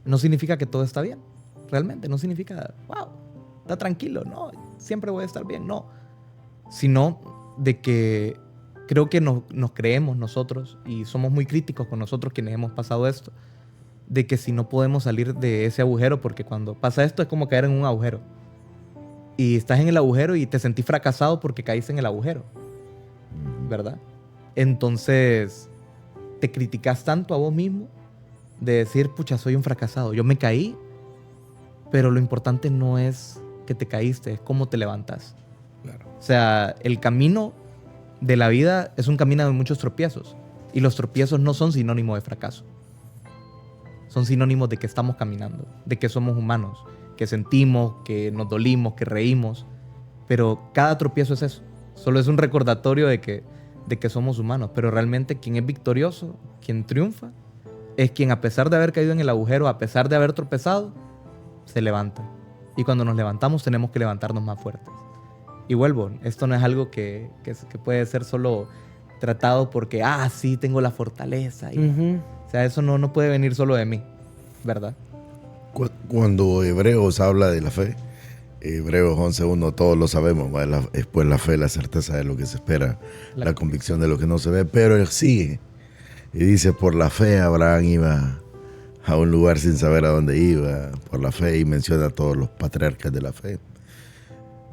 no significa que todo está bien. Realmente no significa, wow, está tranquilo, no, siempre voy a estar bien, no. Sino de que creo que nos creemos nosotros y somos muy críticos con nosotros quienes hemos pasado esto, de que si no podemos salir de ese agujero, porque cuando pasa esto es como caer en un agujero. Y estás en el agujero y te sentís fracasado porque caíste en el agujero, ¿verdad? Entonces, te criticas tanto a vos mismo de decir, pucha, soy un fracasado. Yo me caí, pero lo importante no es que te caíste, es cómo te levantas. Claro. O sea, el camino de la vida es un camino de muchos tropiezos. Y los tropiezos no son sinónimo de fracaso. Son sinónimos de que estamos caminando, de que somos humanos, que sentimos, que nos dolimos, que reímos. Pero cada tropiezo es eso. Solo es un recordatorio de que somos humanos. Pero realmente quien es victorioso, quien triunfa, es quien a pesar de haber caído en el agujero, a pesar de haber tropezado, se levanta. Y cuando nos levantamos tenemos que levantarnos más fuertes. Y vuelvo, esto no es algo que puede ser solo tratado porque, sí, tengo la fortaleza. Y, o sea, eso no puede venir solo de mí, ¿verdad? Cuando Hebreos habla de la fe, Hebreos 11:1, todos lo sabemos, es pues la fe, la certeza de lo que se espera, la convicción de lo que no se ve, pero él sigue y dice, por la fe Abraham iba a un lugar sin saber a dónde iba, por la fe, y menciona a todos los patriarcas de la fe.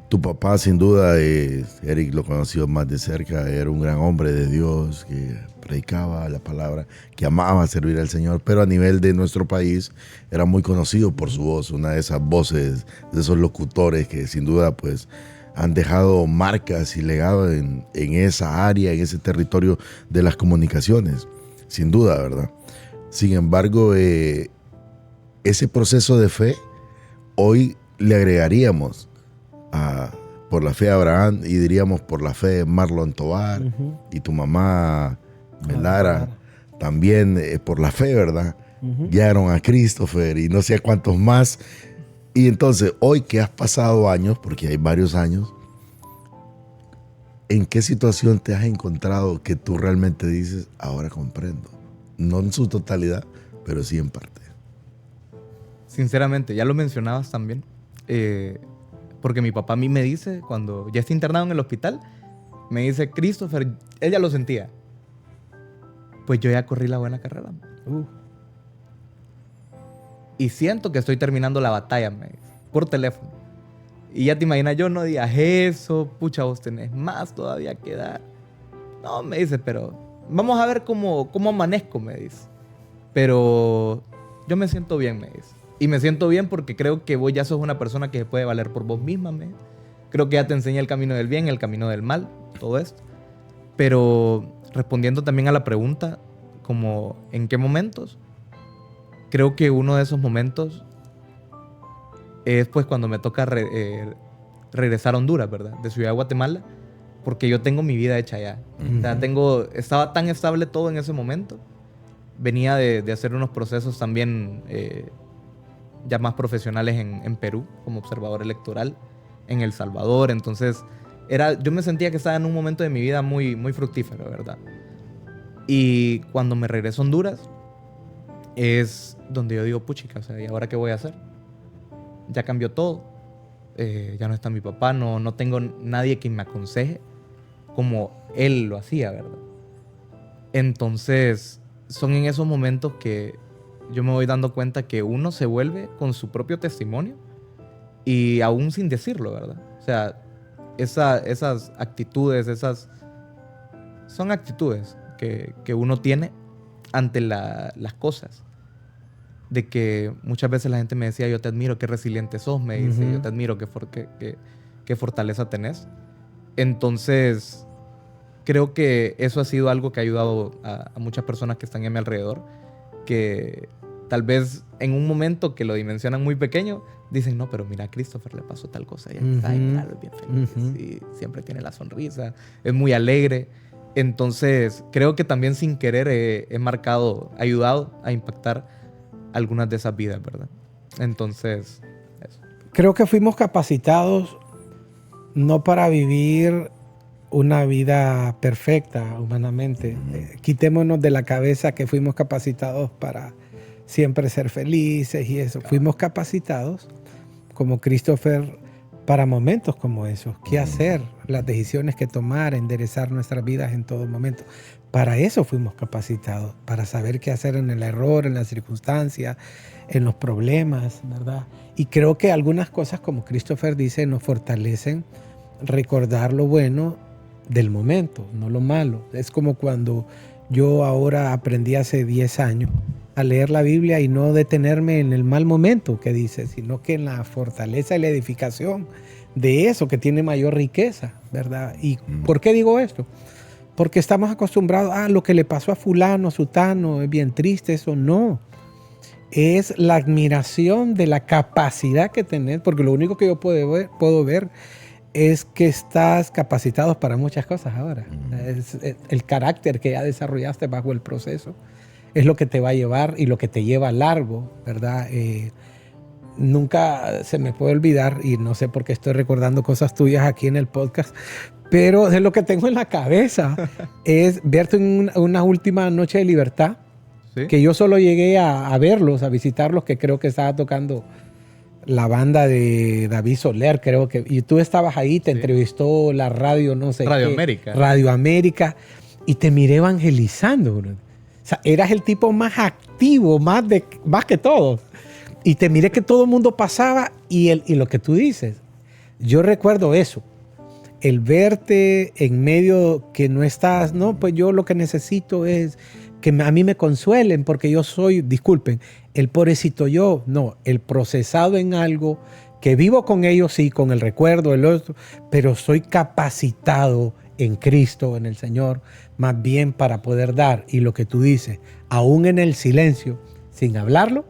Tu papá, sin duda, Eric lo conoció más de cerca, era un gran hombre de Dios que predicaba la palabra, que amaba servir al Señor, pero a nivel de nuestro país era muy conocido por su voz, una de esas voces, de esos locutores que sin duda pues han dejado marcas y legado en esa área, en ese territorio de las comunicaciones, sin duda, ¿verdad? Sin embargo, ese proceso de fe, hoy le agregaríamos por la fe a Abraham y diríamos por la fe de Marlon Tovar y tu mamá Melara, también por la fe, ¿verdad? Guiaron a Christopher y no sé a cuántos más. Y entonces, hoy que has pasado años, porque hay varios años, ¿en qué situación te has encontrado que tú realmente dices, ahora comprendo? No en su totalidad, pero sí en parte. Sinceramente, ya lo mencionabas también, porque mi papá a mí me dice, cuando ya está internado en el hospital, me dice, Christopher, él ya lo sentía. Pues yo ya corrí la buena carrera. Y siento que estoy terminando la batalla, me dice, por teléfono. Y ya te imaginas, yo no digas eso, pucha, vos tenés más todavía que dar. No, me dice, pero vamos a ver cómo amanezco, me dice. Pero yo me siento bien, me dice. Y me siento bien porque creo que vos ya sos una persona que se puede valer por vos misma, me dice. Creo que ya te enseñé el camino del bien, el camino del mal, todo esto. Pero respondiendo también a la pregunta, como en qué momentos, creo que uno de esos momentos es pues cuando me toca regresar a Honduras, ¿verdad? De Ciudad de Guatemala, porque yo tengo mi vida hecha allá. O sea, estaba tan estable todo en ese momento. Venía de hacer unos procesos también ya más profesionales en Perú, como observador electoral, en El Salvador. Entonces, yo me sentía que estaba en un momento de mi vida muy, muy fructífero, ¿verdad? Y cuando me regreso a Honduras, es donde yo digo, puchica, o sea, ¿y ahora qué voy a hacer? Ya cambió todo. Ya no está mi papá, no tengo nadie que me aconseje como él lo hacía, ¿verdad? Entonces, son en esos momentos que yo me voy dando cuenta que uno se vuelve con su propio testimonio y aún sin decirlo, ¿verdad? O sea, esas actitudes, son actitudes que uno tiene ante las cosas. De que muchas veces la gente me decía, yo te admiro, qué resiliente sos, me dice, yo te admiro, qué fortaleza tenés. Entonces, creo que eso ha sido algo que ha ayudado a muchas personas que están a mi alrededor, que tal vez en un momento que lo dimensionan muy pequeño, dicen, no, pero mira, a Christopher le pasó tal cosa, y ay, mira, es bien feliz, y siempre tiene la sonrisa, es muy alegre. Entonces, creo que también sin querer he ayudado a impactar algunas de esas vidas, ¿verdad? Entonces, eso. Creo que fuimos capacitados no para vivir una vida perfecta humanamente. Quitémonos de la cabeza que fuimos capacitados para siempre ser felices y eso. Fuimos capacitados, como Christopher, para momentos como esos. ¿Qué hacer? Las decisiones que tomar, enderezar nuestras vidas en todo momento. Para eso fuimos capacitados, para saber qué hacer en el error, en las circunstancias, en los problemas, ¿verdad? Y creo que algunas cosas, como Christopher dice, nos fortalecen recordar lo bueno del momento, no lo malo. Es como cuando yo ahora aprendí hace 10 años a leer la Biblia y no detenerme en el mal momento que dice, sino que en la fortaleza y la edificación de eso que tiene mayor riqueza, ¿verdad? ¿Y por qué digo esto? Porque estamos acostumbrados a lo que le pasó a fulano, sutano, es bien triste, eso no. Es la admiración de la capacidad que tenés, porque lo único que yo puedo ver es que estás capacitado para muchas cosas ahora. Es el carácter que ya desarrollaste bajo el proceso es lo que te va a llevar y lo que te lleva largo, ¿verdad? Nunca se me puede olvidar, y no sé por qué estoy recordando cosas tuyas aquí en el podcast, pero de lo que tengo en la cabeza es verte en una última noche de libertad, ¿sí? Que yo solo llegué a verlos, a visitarlos, que creo que estaba tocando la banda de David Soler, creo que, y tú estabas ahí, te entrevistó la radio, no sé Radio qué, América. Radio América, y te miré evangelizando, bro. O sea, eras el tipo más activo, más que todos. Y te miré que todo el mundo pasaba y lo que tú dices. Yo recuerdo eso. El verte en medio que no estás, no, pues yo lo que necesito es que a mí me consuelen porque yo soy, disculpen, el pobrecito yo. No, el procesado en algo que vivo con ellos, sí, con el recuerdo, el otro, pero soy capacitado en Cristo, en el Señor, más bien para poder dar. Y lo que tú dices, aún en el silencio, sin hablarlo,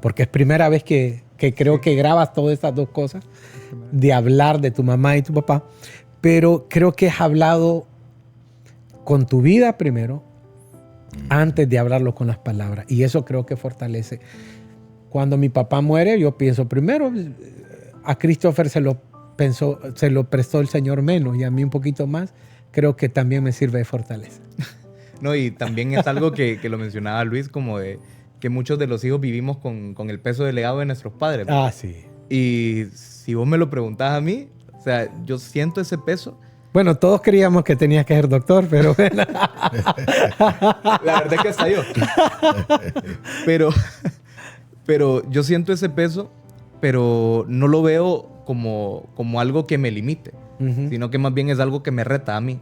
porque es primera vez que creo que grabas todas estas dos cosas, de hablar de tu mamá y tu papá, pero creo que has hablado con tu vida primero, antes de hablarlo con las palabras. Y eso creo que fortalece. Cuando mi papá muere, yo pienso primero, a Christopher se lo prestó el Señor menos y a mí un poquito más. Creo que también me sirve de fortaleza. No, y también es algo que lo mencionaba Luis, como de que muchos de los hijos vivimos con el peso del legado de nuestros padres, ¿verdad? Ah, sí. Y si vos me lo preguntás a mí, o sea, yo siento ese peso. Bueno, todos creíamos que tenías que ser doctor, pero bueno. La verdad es que hasta yo. Pero yo siento ese peso, pero no lo veo como algo que me limite, sino que más bien es algo que me reta a mí,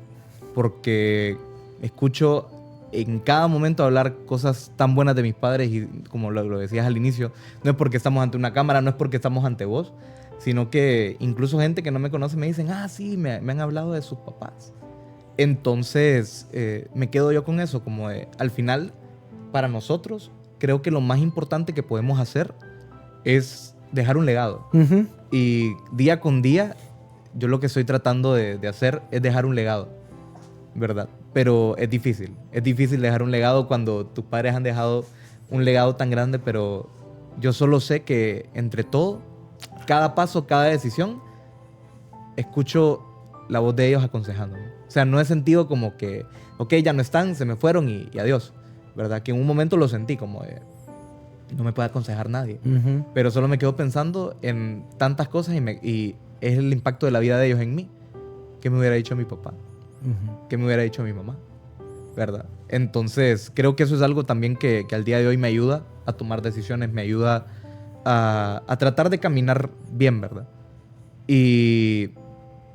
porque escucho en cada momento hablar cosas tan buenas de mis padres y como lo decías al inicio, no es porque estamos ante una cámara, no es porque estamos ante vos, sino que incluso gente que no me conoce me dicen, sí, me han hablado de sus papás. Entonces me quedo yo con eso, como de, al final, para nosotros, creo que lo más importante que podemos hacer es dejar un legado. Y día con día, yo lo que estoy tratando de hacer es dejar un legado, ¿verdad? Pero es difícil dejar un legado cuando tus padres han dejado un legado tan grande, pero yo solo sé que entre todo, cada paso, cada decisión, escucho la voz de ellos aconsejándome. O sea, no he sentido como que, ok, ya no están, se me fueron y adiós, ¿verdad? Que en un momento lo sentí como de, no me puede aconsejar nadie. Pero solo me quedo pensando en tantas cosas y es el impacto de la vida de ellos en mí. ¿Qué me hubiera dicho mi papá? ¿Qué me hubiera dicho mi mamá? ¿Verdad? Entonces, creo que eso es algo también que al día de hoy me ayuda a tomar decisiones, me ayuda a tratar de caminar bien, ¿verdad? Y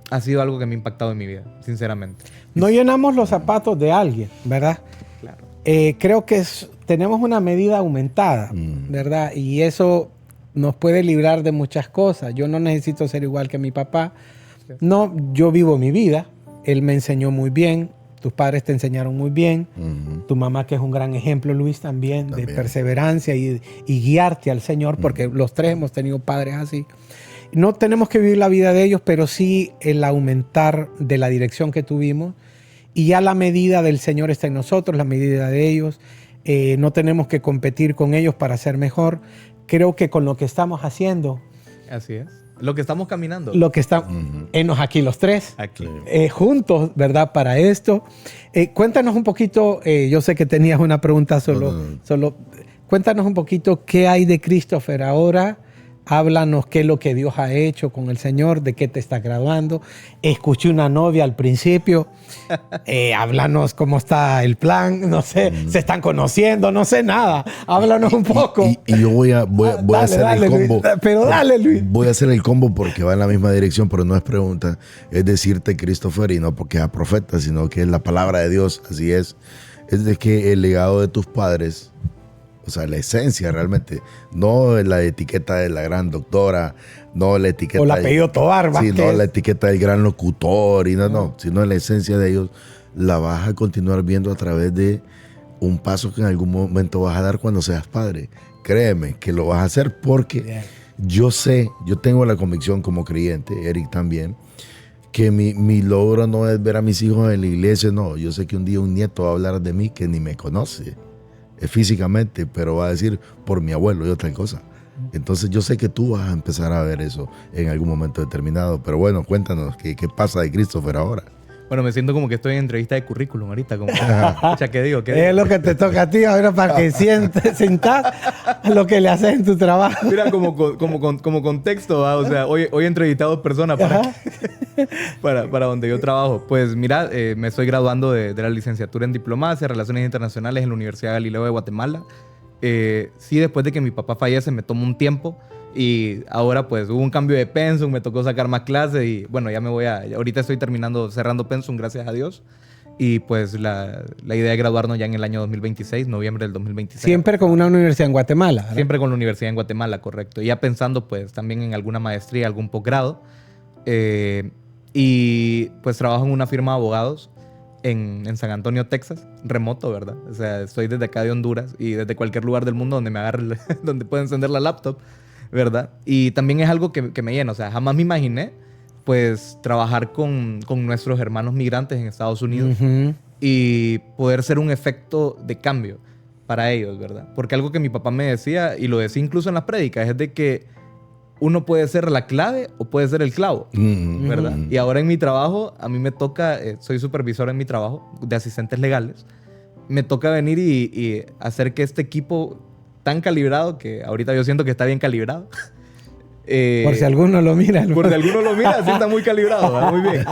ha sido algo que me ha impactado en mi vida, sinceramente. No llenamos los zapatos de alguien, ¿verdad? Claro. Creo que tenemos una medida aumentada, ¿verdad? Y eso nos puede librar de muchas cosas. Yo no necesito ser igual que mi papá. No, yo vivo mi vida. Él me enseñó muy bien. Tus padres te enseñaron muy bien. Tu mamá, que es un gran ejemplo, Luis, también. De perseverancia y guiarte al Señor, porque los tres hemos tenido padres así. No tenemos que vivir la vida de ellos, pero sí el aumentar de la dirección que tuvimos. Y ya la medida del Señor está en nosotros, la medida de ellos. No tenemos que competir con ellos para ser mejor. Creo que con lo que estamos haciendo, así es, Lo que estamos caminando. Lo que está, enos aquí los tres, Aquí. juntos, ¿verdad? Para esto. Cuéntanos un poquito, yo sé que tenías una pregunta solo. Cuéntanos un poquito qué hay de Christopher ahora. Háblanos qué es lo que Dios ha hecho con el Señor, de qué te estás graduando. Escuché una novia al principio. Háblanos cómo está el plan. No sé, se están conociendo, no sé nada. Háblanos un poco. Y yo voy a hacer el combo. Luis, pero dale, Luis. Voy a hacer el combo porque va en la misma dirección, pero no es pregunta. Es decirte, Christopher, y no porque es profeta, sino que es la palabra de Dios, así es. Es de que el legado de tus padres, o sea, la esencia realmente, no la etiqueta de la gran doctora, no la etiqueta... O el apellido Tobar, sí, no la etiqueta del gran locutor, y no, sino la esencia de ellos, la vas a continuar viendo a través de un paso que en algún momento vas a dar cuando seas padre. Créeme que lo vas a hacer porque yo sé, yo tengo la convicción como creyente, Eric también, que mi logro no es ver a mis hijos en la iglesia, no. Yo sé que un día un nieto va a hablar de mí que ni me conoce físicamente, pero va a decir por mi abuelo y otra cosa. Entonces yo sé que tú vas a empezar a ver eso en algún momento determinado. Pero bueno, cuéntanos, ¿qué pasa de Christopher ahora? Bueno, me siento como que estoy en entrevista de currículum ahorita. Como, ¿qué digo? Es lo que te toca a ti ahora para que sientas lo que le haces en tu trabajo. Mira, como contexto, ¿va? O sea, hoy he entrevistado a dos personas para donde yo trabajo. Pues mira, me estoy graduando de la licenciatura en Diplomacia, Relaciones Internacionales en la Universidad Galileo de Guatemala. Sí, después de que mi papá fallece me tomó un tiempo y ahora pues hubo un cambio de pensum, me tocó sacar más clases y bueno, ahorita estoy cerrando pensum, gracias a Dios. Y pues la idea de graduarnos ya en el año 2026, noviembre del 2026. Siempre con una universidad en Guatemala, ¿verdad? Siempre con la universidad en Guatemala, correcto. Ya pensando pues también en alguna maestría, algún posgrado. Y pues trabajo en una firma de abogados en San Antonio, Texas, remoto, ¿verdad? O sea, estoy desde acá de Honduras y desde cualquier lugar del mundo donde me agarre, donde pueda encender la laptop, ¿verdad? Y también es algo que me llena. O sea, jamás me imaginé pues trabajar con nuestros hermanos migrantes en Estados Unidos y poder ser un efecto de cambio para ellos, ¿verdad? Porque algo que mi papá me decía, y lo decía incluso en las prédicas, es de que uno puede ser la clave o puede ser el clavo, ¿verdad? Y ahora en mi trabajo, a mí me toca, soy supervisor en mi trabajo de asistentes legales, me toca venir y hacer que este equipo tan calibrado, que ahorita yo siento que está bien calibrado, por si alguno lo mira. Por si alguno lo mira, sí está muy calibrado, ¿verdad? Muy bien.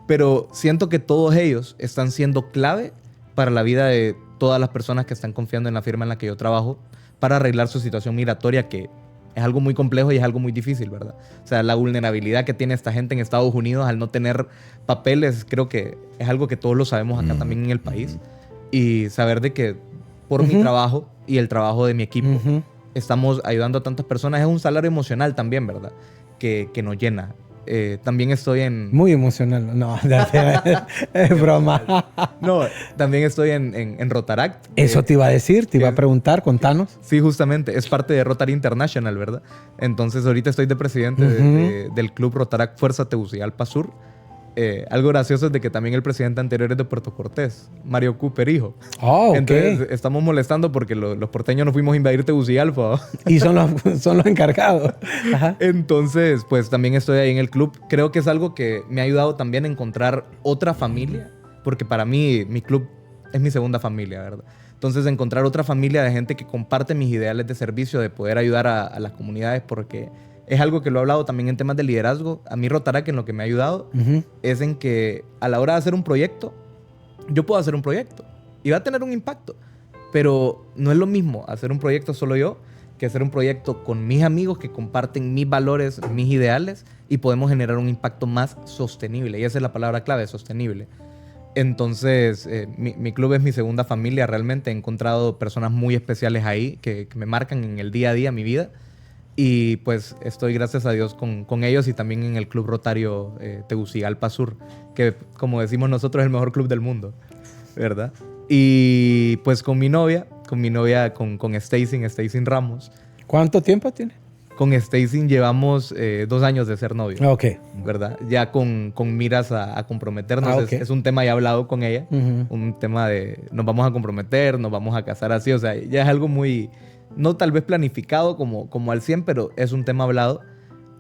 Pero siento que todos ellos están siendo clave para la vida de todas las personas que están confiando en la firma en la que yo trabajo para arreglar su situación migratoria, que es algo muy complejo y es algo muy difícil, ¿verdad? O sea, la vulnerabilidad que tiene esta gente en Estados Unidos al no tener papeles, creo que es algo que todos lo sabemos acá también en el país. Y saber de que por mi trabajo y el trabajo de mi equipo estamos ayudando a tantas personas es un salario emocional también, ¿verdad? Que nos llena. También estoy en... Muy emocional. No, es broma. No, también estoy en Rotaract. Eso te iba a decir, te iba a preguntar, contanos. Sí, justamente. Es parte de Rotary International, ¿verdad? Entonces, ahorita estoy de presidente del club Rotaract Fuerza Tegucigalpa Sur. Algo gracioso es de que también el presidente anterior es de Puerto Cortés, Mario Cooper, hijo. Oh, okay. Entonces, estamos molestando porque los porteños nos fuimos a invadir Tegucigalpa. Y son los encargados. Ajá. Entonces, pues también estoy ahí en el club. Creo que es algo que me ha ayudado también a encontrar otra familia, porque para mí, mi club es mi segunda familia, ¿verdad? Entonces, encontrar otra familia de gente que comparte mis ideales de servicio, de poder ayudar a las comunidades, porque es algo que lo he hablado también en temas de liderazgo. A mí Rotaract en lo que me ha ayudado es en que a la hora de hacer un proyecto, yo puedo hacer un proyecto y va a tener un impacto, pero no es lo mismo hacer un proyecto solo yo que hacer un proyecto con mis amigos que comparten mis valores, mis ideales y podemos generar un impacto más sostenible. Y esa es la palabra clave, sostenible. Entonces, mi club es mi segunda familia realmente. He encontrado personas muy especiales ahí que me marcan en el día a día mi vida. Y pues estoy, gracias a Dios, con ellos y también en el Club Rotario Tegucigalpa Sur, que como decimos nosotros es el mejor club del mundo, ¿verdad? Y pues con mi novia, con Stacy Ramos. ¿Cuánto tiempo tiene? Con Stacy llevamos 2 años de ser novios. Ok. ¿Verdad? Ya con miras a comprometernos. Okay. Es un tema ya hablado con ella. Un tema de nos vamos a comprometer, nos vamos a casar así. O sea, ya es algo muy... No tal vez planificado como al 100, pero es un tema hablado.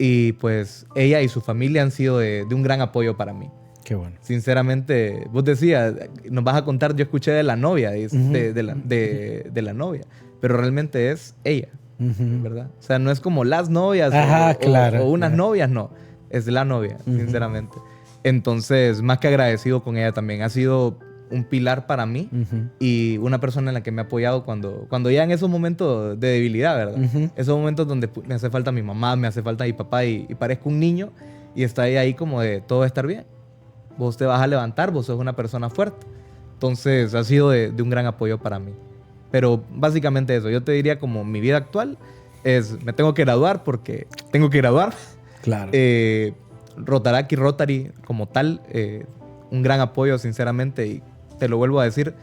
Y pues ella y su familia han sido de un gran apoyo para mí. Qué bueno. Sinceramente, vos decías, nos vas a contar, yo escuché de la novia, de la novia, pero realmente es ella, ¿verdad? O sea, no es como las novias o unas novias, no, es la novia, sinceramente. Entonces, más que agradecido con ella también, ha sido un pilar para mí y una persona en la que me ha apoyado cuando ya en esos momentos de debilidad, ¿verdad? Esos momentos donde me hace falta mi mamá, me hace falta mi papá y parezco un niño y está ahí como de todo va a estar bien. Vos te vas a levantar, vos sos una persona fuerte. Entonces ha sido de un gran apoyo para mí. Pero básicamente eso, yo te diría como mi vida actual es, me tengo que graduar porque tengo que graduar. Claro. Rotary como tal, un gran apoyo sinceramente y te lo vuelvo a decir,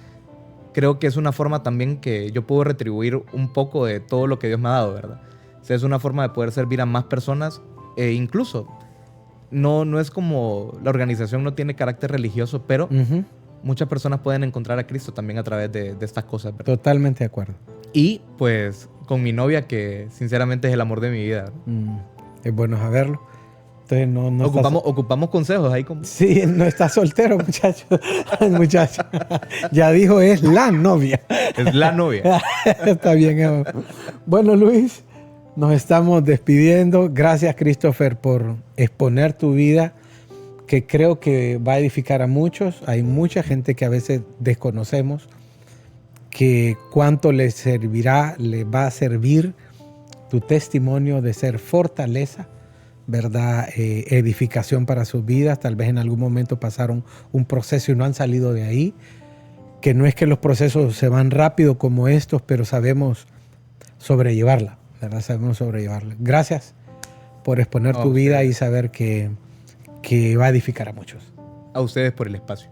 creo que es una forma también que yo puedo retribuir un poco de todo lo que Dios me ha dado, ¿verdad? O sea, es una forma de poder servir a más personas e incluso no es como la organización no tiene carácter religioso, pero muchas personas pueden encontrar a Cristo también a través de estas cosas, ¿verdad? Totalmente de acuerdo. Y pues con mi novia que sinceramente es el amor de mi vida, ¿verdad? Es bueno saberlo. Entonces ocupamos consejos ahí como... Sí, no está soltero, muchacho. Muchacho. Ya dijo, es la novia. Es la novia. Está bien, Eva. Bueno, Luis, nos estamos despidiendo. Gracias, Christopher, por exponer tu vida, que creo que va a edificar a muchos. Hay mucha gente que a veces desconocemos, que cuánto les servirá, les va a servir tu testimonio de ser fortaleza, ¿verdad? Edificación para sus vidas. Tal vez en algún momento pasaron un proceso y no han salido de ahí. Que no es que los procesos se van rápido como estos, pero sabemos sobrellevarla, ¿verdad? Sabemos sobrellevarla. Gracias por exponer tu vida y saber que va a edificar a muchos. A ustedes por el espacio.